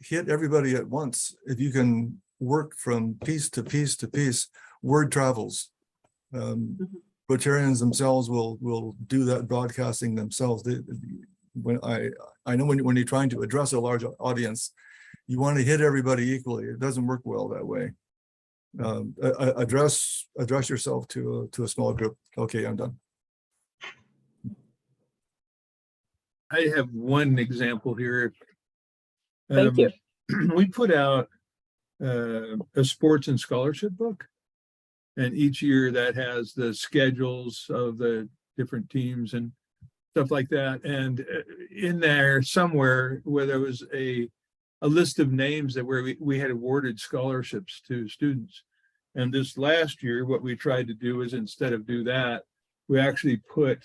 hit everybody at once, if you can work from piece to piece to piece, word travels. Rotarians themselves will do that broadcasting themselves. When I know when you're trying to address a large audience, you want to hit everybody equally. It doesn't work well that way. Address yourself to a small group. Okay, I'm done. I have one example here. Thank you. We put out a sports and scholarship book. And each year that has the schedules of the different teams and stuff like that. And in there somewhere where there was a list of names that where we had awarded scholarships to students. And this last year, what we tried to do is instead of do that, we actually put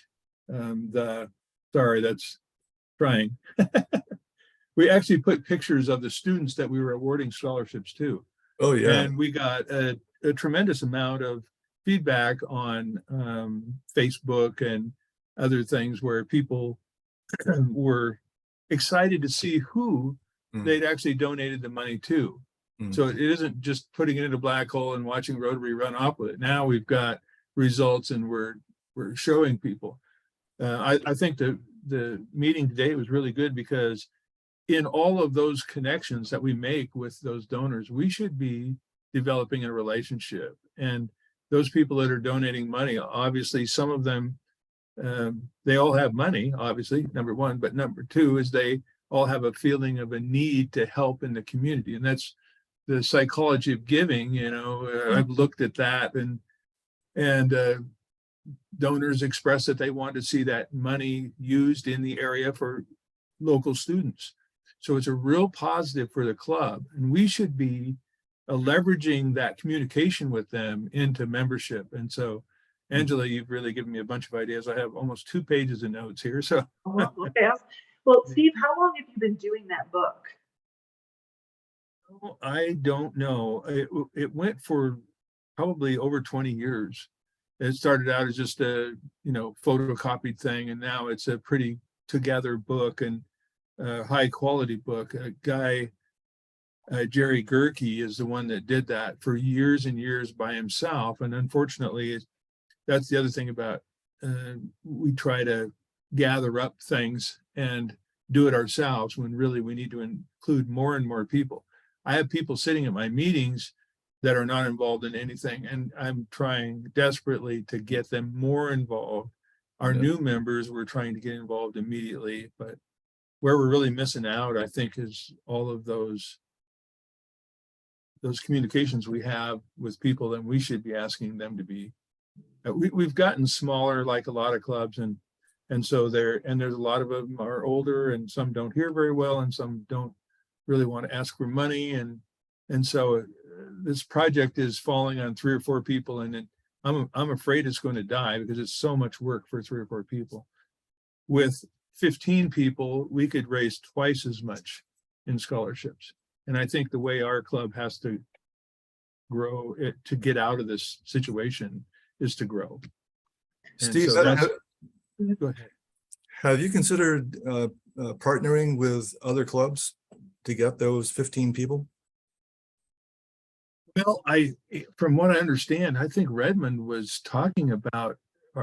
we actually put pictures of the students that we were awarding scholarships to. Oh yeah. And we got a tremendous amount of feedback on Facebook and other things where people were excited to see who they'd actually donated the money to. So it isn't just putting it in a black hole and watching Rotary run off with it. Now we've got results and we're showing people. I think the meeting today was really good because in all of those connections that we make with those donors, we should be developing a relationship. And those people that are donating money, obviously some of them, they all have money, obviously, number one, but number two is they all have a feeling of a need to help in the community. And that's the psychology of giving. I've looked at that and donors express that they want to see that money used in the area for local students. So it's a real positive for the club, and we should be leveraging that communication with them into membership. And so, Angela, you've really given me a bunch of ideas. I have almost 2 pages of notes here. So, Okay. Well, Steve, how long have you been doing that book? I don't know. It went for probably over 20 years. It started out as just a photocopied thing, and now it's a pretty together book and high quality book. A guy, Jerry Gerke, is the one that did that for years and years by himself. And unfortunately, that's the other thing about we try to gather up things and do it ourselves when really we need to include more and more people. I have people sitting at my meetings that are not involved in anything, and I'm trying desperately to get them more involved. Our new members, we're trying to get involved immediately, but where we're really missing out, I think, is all of those communications we have with people that we should be asking them to be. We've gotten smaller, like a lot of clubs, and so there's a lot of them are older, and some don't hear very well, and some don't really want to ask for money, and so this project is falling on 3 or 4 people, and I'm afraid it's going to die because it's so much work for 3 or 4 people. With 15 people, we could raise twice as much in scholarships. And I think the way our club has to grow it to get out of this situation is to grow. And Steve, so that's, go ahead. have you considered partnering with other clubs to get those 15 people? Well, from what I understand, I think Redmond was talking about,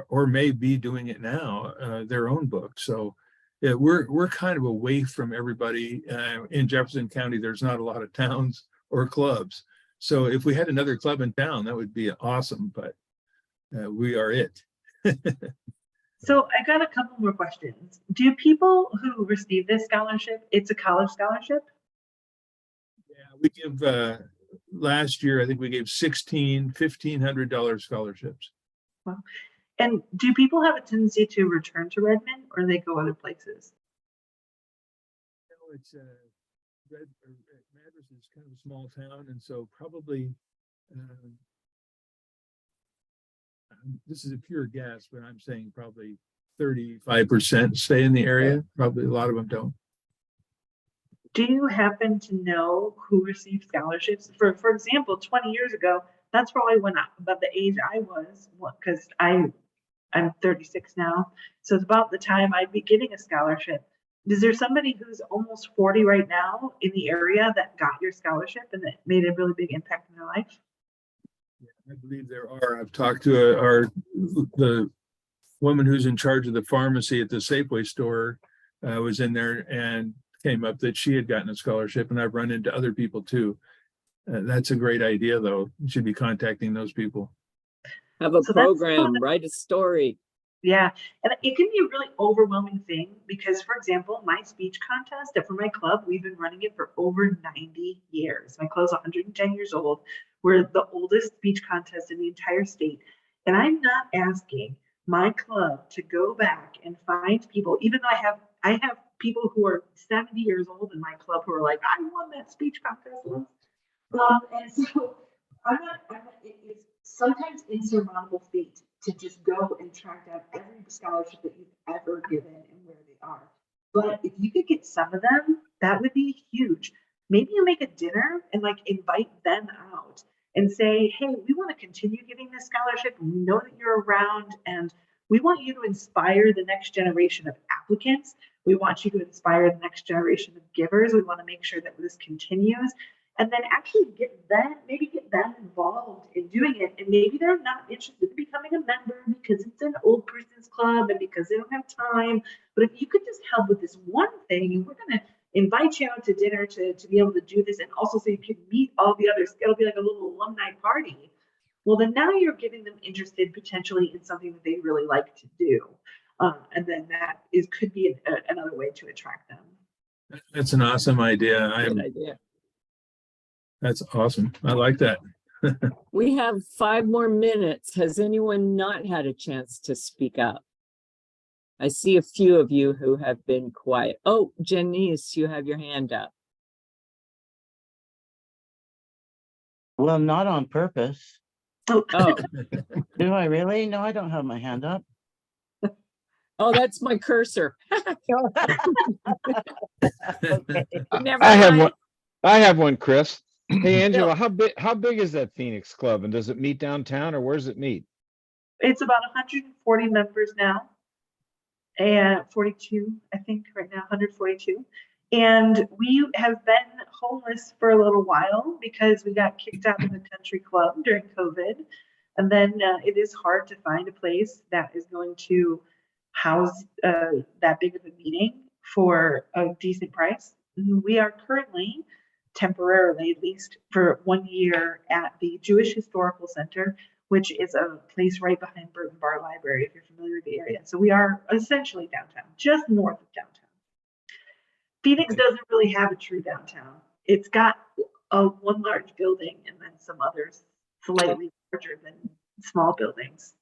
or may be doing it now, their own book. So yeah, we're kind of away from everybody. In Jefferson County, there's not a lot of towns or clubs. So if we had another club in town, that would be awesome, but we are it. So I got a couple more questions. Do people who receive this scholarship, it's a college scholarship? Yeah, we give, last year, I think we gave $1,500 scholarships. Well, and do people have a tendency to return to Redmond or they go other places? No, it's Madras is kind of a small town, and so probably this is a pure guess, but I'm saying probably 35% stay in the area. Probably a lot of them don't. Do you happen to know who received scholarships? For example, 20 years ago, that's probably when about the age I was, because I'm 36 now. So it's about the time I'd be getting a scholarship. Is there somebody who's almost 40 right now in the area that got your scholarship and that made a really big impact in their life? Yeah, I believe there are. I've talked to the woman who's in charge of the pharmacy at the Safeway store, was in there and came up that she had gotten a scholarship, and I've run into other people too. That's a great idea, though. You should be contacting those people. Have a So that's program, fun. write a story. Yeah, and it can be a really overwhelming thing because, for example, my speech contest for my club, we've been running it for over 90 years. My club's 110 years old. We're the oldest speech contest in the entire state. And I'm not asking my club to go back and find people, even though I have people who are 70 years old in my club who are like, I won that speech contest once. And so it's sometimes insurmountable feat to just go and track down every scholarship that you've ever given and where they are. But if you could get some of them, that would be huge. Maybe you make a dinner and like invite them out and say, hey, we want to continue giving this scholarship. And we know that you're around and we want you to inspire the next generation of applicants. We want you to inspire the next generation of givers. We want to make sure that this continues. And then actually get them involved in doing it. And maybe they're not interested in becoming a member because it's an old person's club and because they don't have time. But if you could just help with this one thing, and we're going to invite you out to dinner to be able to do this, and also so you can meet all the others, it'll be like a little alumni party. Well, then now you're getting them interested potentially in something that they really like to do. And then that could be another way to attract them. That's an awesome idea. Good idea. That's awesome. I like that. We have 5 more minutes. Has anyone not had a chance to speak up? I see a few of you who have been quiet. Oh, Janice, you have your hand up. Well, not on purpose. Oh, Do I really? No, I don't have my hand up. oh, that's my cursor. Okay. Never I have mind. one. I have one, Chris. Hey, Angela, how big is that Phoenix Club, and does it meet downtown, or where does it meet? It's about 140 members now, and 42, I think right now, 142. And we have been homeless for a little while because we got kicked out of the country club during COVID. And then it is hard to find a place that is going to house that big of a meeting for a decent price. We are currently, temporarily at least, for 1 year at the Jewish Historical Center, which is a place right behind Burton Bar Library, if you're familiar with the area. So we are essentially downtown, just north of downtown. Phoenix doesn't really have a true downtown. It's got one large building and then some others slightly larger than small buildings.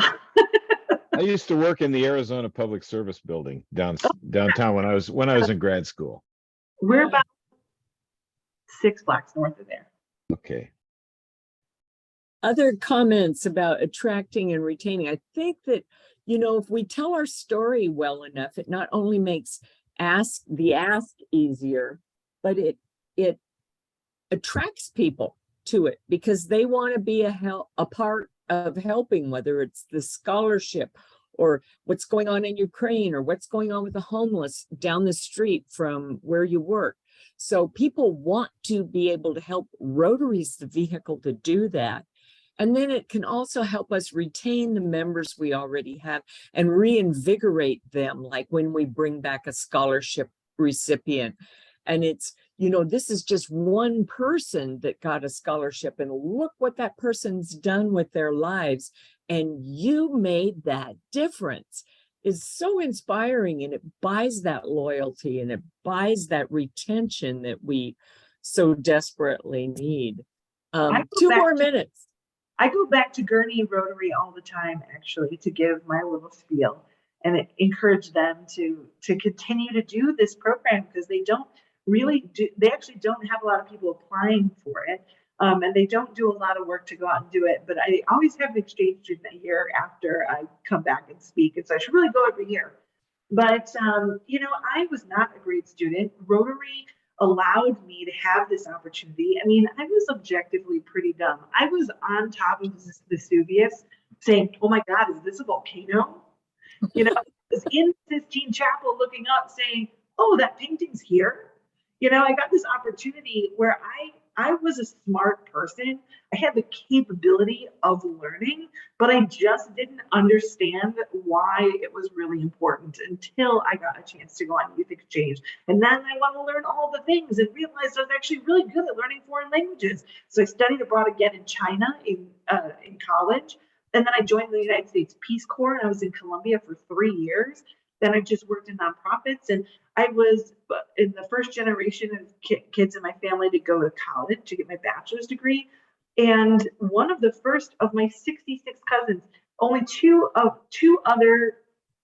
I used to work in the Arizona Public Service Building downtown when I was in grad school. We're about 6 blocks north of there. Okay. Other comments about attracting and retaining. I think that, if we tell our story well enough, it not only makes the ask easier, but it attracts people to it because they want to be a part of helping, whether it's the scholarship or what's going on in Ukraine or what's going on with the homeless down the street from where you work. So people want to be able to help. Rotary's the vehicle to do that. And then it can also help us retain the members we already have and reinvigorate them, like when we bring back a scholarship recipient. And it's, you know, this is just one person that got a scholarship, and look what that person's done with their lives. And you made that difference. Is so inspiring, and it buys that loyalty and it buys that retention that we so desperately need. 2 more minutes. I go back to Gurney Rotary all the time, actually, to give my little spiel and encourage them to continue to do this program, because they don't really do, they actually don't have a lot of people applying for it. And they don't do a lot of work to go out and do it, but I always have an exchange student a year after I come back and speak. And so I should really go every year. But, you know, I was not a great student. Rotary allowed me to have this opportunity. I mean, I was objectively pretty dumb. I was on top of Vesuvius saying, oh my God, is this a volcano? You know, I was in Sistine Chapel looking up saying, oh, that painting's here. You know, I got this opportunity where I was a smart person. I had the capability of learning, but I just didn't understand why it was really important until I got a chance to go on youth exchange. And then I want to learn all the things and realized I was actually really good at learning foreign languages. So I studied abroad again in China in college. And then I joined the United States Peace Corps, and I was in Colombia for 3 years. Then I just worked in nonprofits, and I was in the first generation of kids in my family to go to college to get my bachelor's degree. And one of the first of my 66 cousins, only two other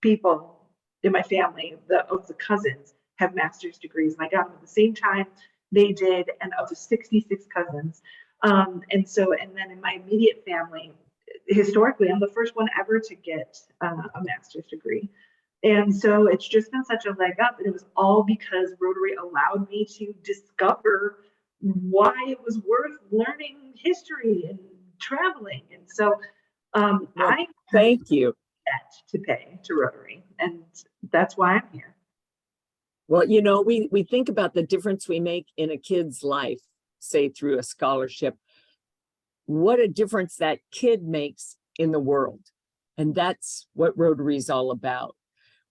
people in my family, of the cousins, have master's degrees. And I got them at the same time they did, and of the 66 cousins. And then in my immediate family, historically, I'm the first one ever to get a master's degree. And so it's just been such a leg up, and it was all because Rotary allowed me to discover why it was worth learning history and traveling. And so I thank you to pay to Rotary, and that's why I'm here. Well, you know, we think about the difference we make in a kid's life, say through a scholarship, what a difference that kid makes in the world. And that's what Rotary is all about.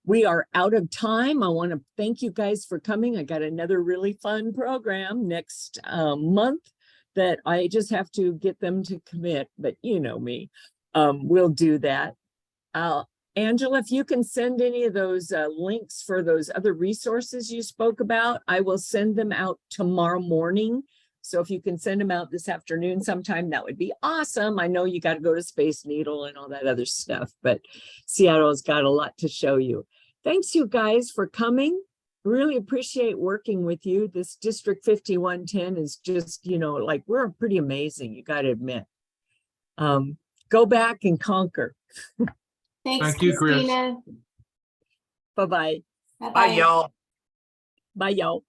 We are out of time. I want to thank you guys for coming. I got another really fun program next month that I just have to get them to commit, but you know me, we'll do that. Angela, if you can send any of those links for those other resources you spoke about, I will send them out tomorrow morning. So if you can send them out this afternoon sometime, that would be awesome. I know you got to go to Space Needle and all that other stuff, but Seattle's got a lot to show you. Thanks you guys for coming. Really appreciate working with you. This District 5110 is just, you know, like, we're pretty amazing, you got to admit. Go back and conquer. Thanks, Thank you, Chris. Christina. Bye-bye. Bye, y'all. Bye, y'all.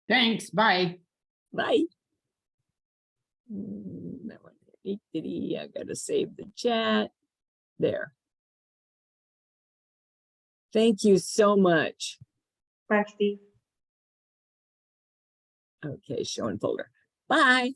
Thanks, bye. Bye. That one, I gotta save the chat. There. Thank you so much. Bye, Steve. Okay, show and folder. Bye.